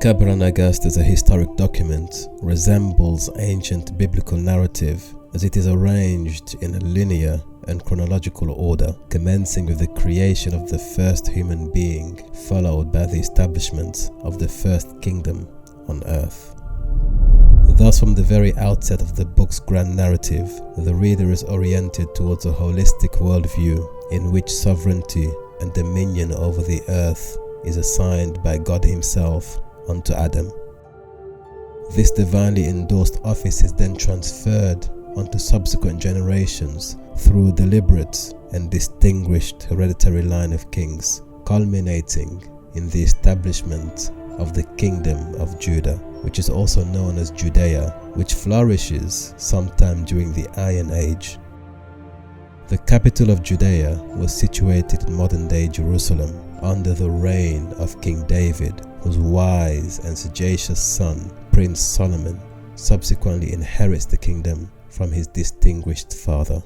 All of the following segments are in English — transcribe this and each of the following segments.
Kebra Nagast as a historic document resembles ancient biblical narrative as it is arranged in a linear and chronological order, commencing with the creation of the first human being, followed by the establishment of the first kingdom on earth. Thus, from the very outset of the book's grand narrative, the reader is oriented towards a holistic worldview in which sovereignty and dominion over the earth is assigned by God Himself unto Adam. This divinely endorsed office is then transferred onto subsequent generations through a deliberate and distinguished hereditary line of kings, culminating in the establishment of the kingdom of Judah, which is also known as Judea, which flourishes sometime during the Iron Age. The capital of Judea was situated in modern-day Jerusalem under the reign of King David, whose wise and sagacious son, Prince Solomon, subsequently inherits the kingdom from his distinguished father.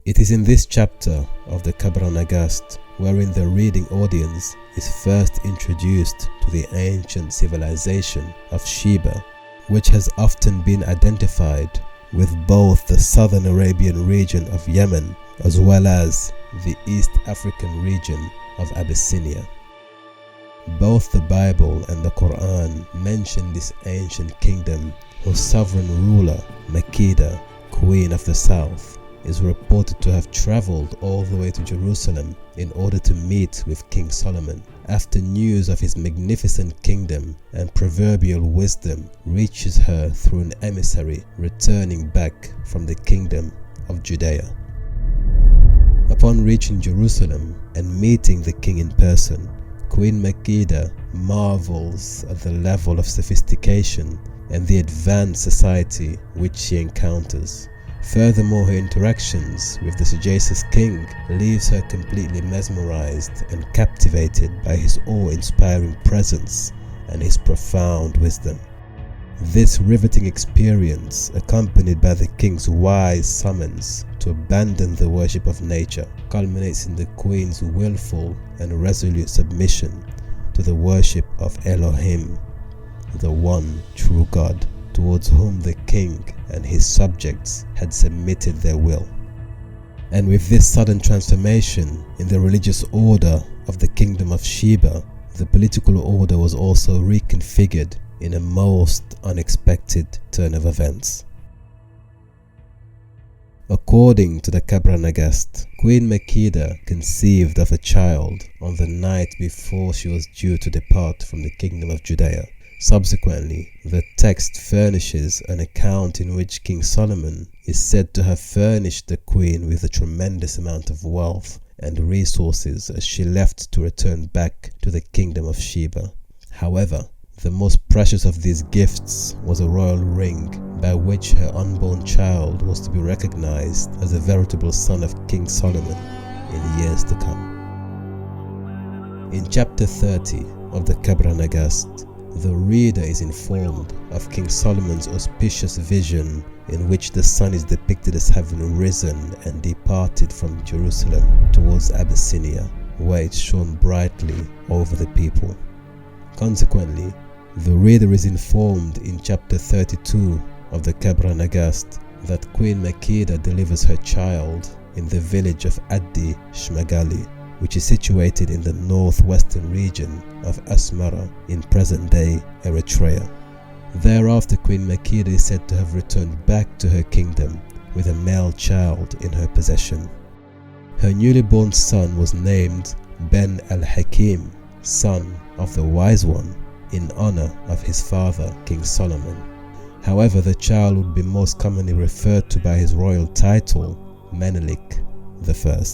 It is in this chapter of the Kebra Nagast wherein the reading audience is first introduced to the ancient civilization of Sheba, which has often been identified with both the southern Arabian region of Yemen as well as the East African region of Abyssinia. Both the Bible and the Quran mention this ancient kingdom, whose sovereign ruler, Makeda, Queen of the South, is reported to have traveled all the way to Jerusalem in order to meet with King Solomon, after news of his magnificent kingdom and proverbial wisdom reaches her through an emissary returning back from the kingdom of Judea. Upon reaching Jerusalem and meeting the king in person, Queen Makeda marvels at the level of sophistication and the advanced society which she encounters. Furthermore, her interactions with the sagacious king leaves her completely mesmerized and captivated by his awe-inspiring presence and his profound wisdom. This riveting experience, accompanied by the king's wise summons to abandon the worship of nature, culminates in the queen's willful and resolute submission to the worship of Elohim, the one true God, towards whom the king and his subjects had submitted their will. And with this sudden transformation in the religious order of the kingdom of Sheba, the political order was also reconfigured in a most unexpected turn of events. According to the Kebra Nagast, Queen Makeda conceived of a child on the night before she was due to depart from the kingdom of Judea. Subsequently, the text furnishes an account in which King Solomon is said to have furnished the queen with a tremendous amount of wealth and resources as she left to return back to the kingdom of Sheba. However, the most precious of these gifts was a royal ring by which her unborn child was to be recognized as a veritable son of King Solomon in years to come. In chapter 30 of the Kebra Nagast, the reader is informed of King Solomon's auspicious vision in which the sun is depicted as having risen and departed from Jerusalem towards Abyssinia, where it shone brightly over the people. Consequently, the reader is informed in chapter 32 of the Kebra Nagast that Queen Makeda delivers her child in the village of 𝗔𝗡𝗪𝗏, which is situated in the northwestern region of Asmara in present-day Eritrea. Thereafter, Queen Makeda is said to have returned back to her kingdom with a male child in her possession. Her newly born son was named Ben al-Hakim, son of the Wise One, in honor of his father, King Solomon. However, the child would be most commonly referred to by his royal title, Menelik I.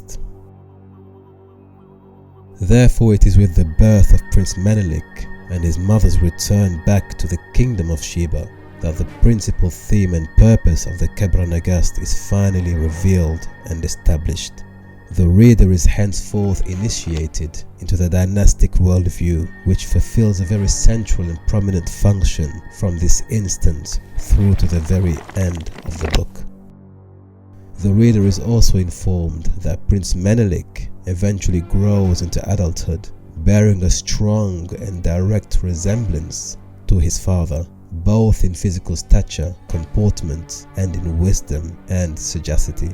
Therefore, it is with the birth of Prince Menelik and his mother's return back to the kingdom of Sheba that the principal theme and purpose of the Kebra Nagast is finally revealed and established. The reader is henceforth initiated into the dynastic worldview, which fulfills a very central and prominent function from this instant through to the very end of the book. The reader is also informed that Prince Menelik eventually grows into adulthood, bearing a strong and direct resemblance to his father, both in physical stature, comportment, and in wisdom and sagacity.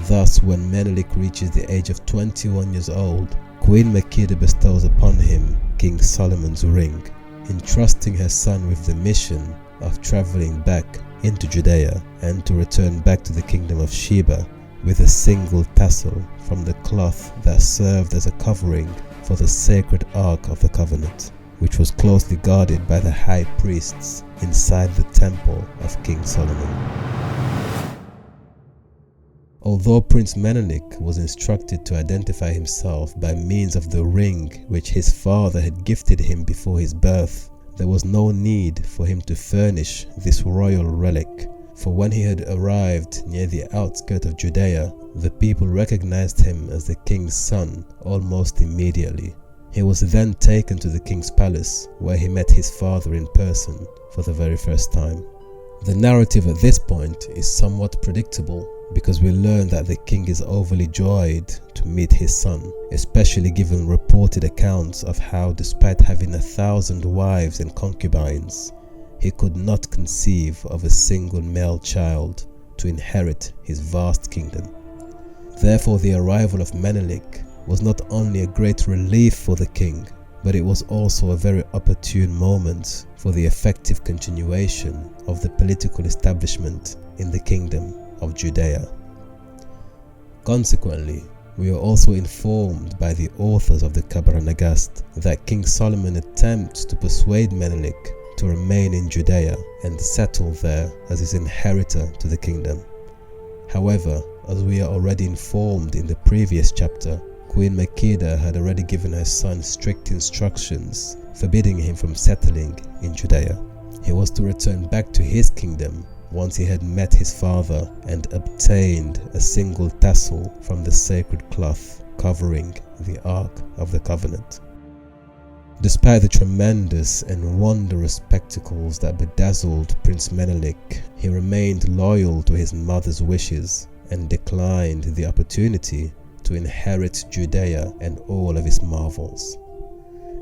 Thus, when Menelik reaches the age of 21 years old, Queen Makeda bestows upon him King Solomon's ring, entrusting her son with the mission of traveling back into Judea and to return back to the kingdom of Sheba with a single tassel from the cloth that served as a covering for the sacred Ark of the Covenant, which was closely guarded by the high priests inside the temple of King Solomon. Although Prince Menelik was instructed to identify himself by means of the ring which his father had gifted him before his birth, there was no need for him to furnish this royal relic, for when he had arrived near the outskirts of Judea, the people recognized him as the king's son almost immediately. He was then taken to the king's palace, where he met his father in person for the very first time. The narrative at this point is somewhat predictable, because we learn that the king is overly joyed to meet his son, especially given reported accounts of how, despite having 1,000 wives and concubines, he could not conceive of a single male child to inherit his vast kingdom. Therefore, the arrival of Menelik was not only a great relief for the king, but it was also a very opportune moment for the effective continuation of the political establishment in the kingdom of Judea. Consequently, we are also informed by the authors of the Kebra Nagast that King Solomon attempts to persuade Menelik to remain in Judea and settle there as his inheritor to the kingdom. However, as we are already informed in the previous chapter, Queen Makeda had already given her son strict instructions forbidding him from settling in Judea. He was to return back to his kingdom once he had met his father and obtained a single tassel from the sacred cloth covering the Ark of the Covenant. Despite the tremendous and wondrous spectacles that bedazzled Prince Menelik, he remained loyal to his mother's wishes and declined the opportunity to inherit Judea and all of its marvels.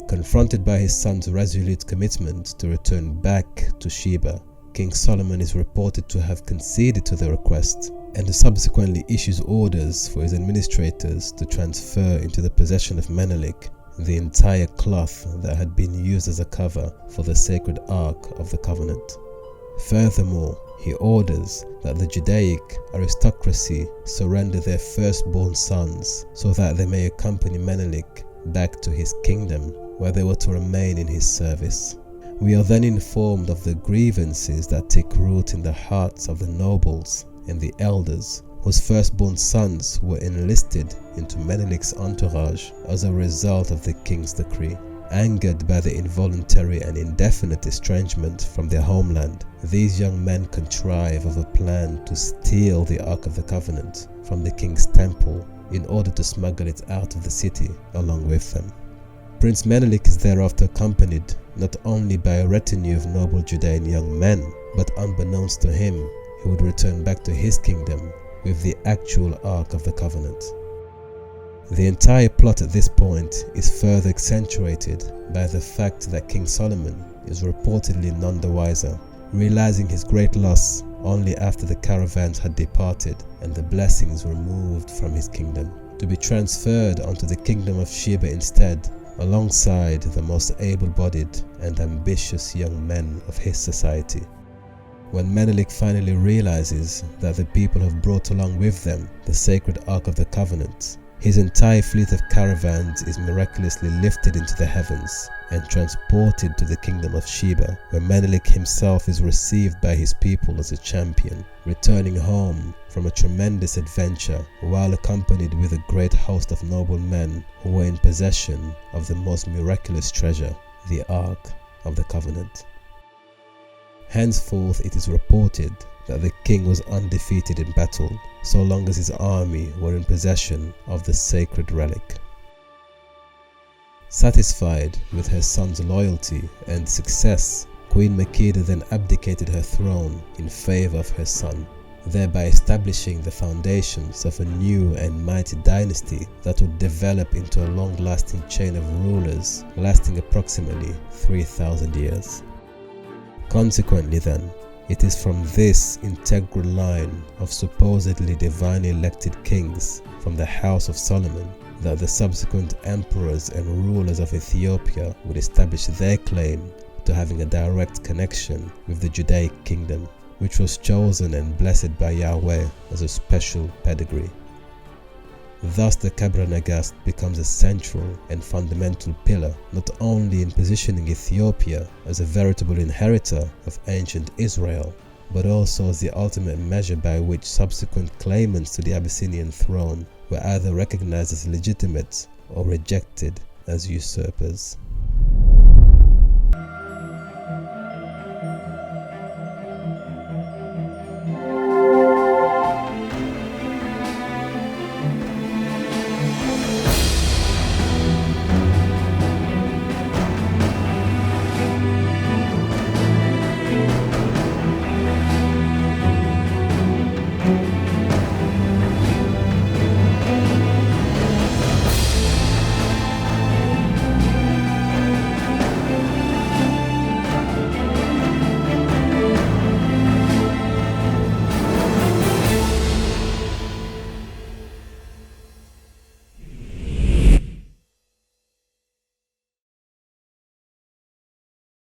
Confronted by his son's resolute commitment to return back to Sheba, King Solomon is reported to have conceded to the request and subsequently issues orders for his administrators to transfer into the possession of Menelik the entire cloth that had been used as a cover for the sacred Ark of the Covenant. Furthermore, he orders that the Judaic aristocracy surrender their firstborn sons so that they may accompany Menelik back to his kingdom, where they were to remain in his service. We are then informed of the grievances that take root in the hearts of the nobles and the elders whose firstborn sons were enlisted into Menelik's entourage as a result of the king's decree. Angered by the involuntary and indefinite estrangement from their homeland, these young men contrive of a plan to steal the Ark of the Covenant from the king's temple in order to smuggle it out of the city along with them. Prince Menelik is thereafter accompanied not only by a retinue of noble Judean young men, but unbeknownst to him, he would return back to his kingdom with the actual Ark of the Covenant. The entire plot at this point is further accentuated by the fact that King Solomon is reportedly none the wiser, realizing his great loss only after the caravans had departed and the blessings removed from his kingdom, to be transferred onto the kingdom of Sheba instead, alongside the most able-bodied and ambitious young men of his society. When Menelik finally realizes that the people have brought along with them the sacred Ark of the Covenant, his entire fleet of caravans is miraculously lifted into the heavens and transported to the kingdom of Sheba, where Menelik himself is received by his people as a champion, returning home from a tremendous adventure while accompanied with a great host of noble men who were in possession of the most miraculous treasure, the Ark of the Covenant. Henceforth it is reported that the king was undefeated in battle so long as his army were in possession of the sacred relic. Satisfied with her son's loyalty and success, Queen Makeda then abdicated her throne in favor of her son, thereby establishing the foundations of a new and mighty dynasty that would develop into a long-lasting chain of rulers lasting approximately 3,000 years. Consequently then, it is from this integral line of supposedly divinely elected kings from the house of Solomon that the subsequent emperors and rulers of Ethiopia would establish their claim to having a direct connection with the Judaic kingdom, which was chosen and blessed by Yahweh as a special pedigree. Thus the Kebra Nagast becomes a central and fundamental pillar not only in positioning Ethiopia as a veritable inheritor of ancient Israel, but also as the ultimate measure by which subsequent claimants to the Abyssinian throne were either recognized as legitimate or rejected as usurpers.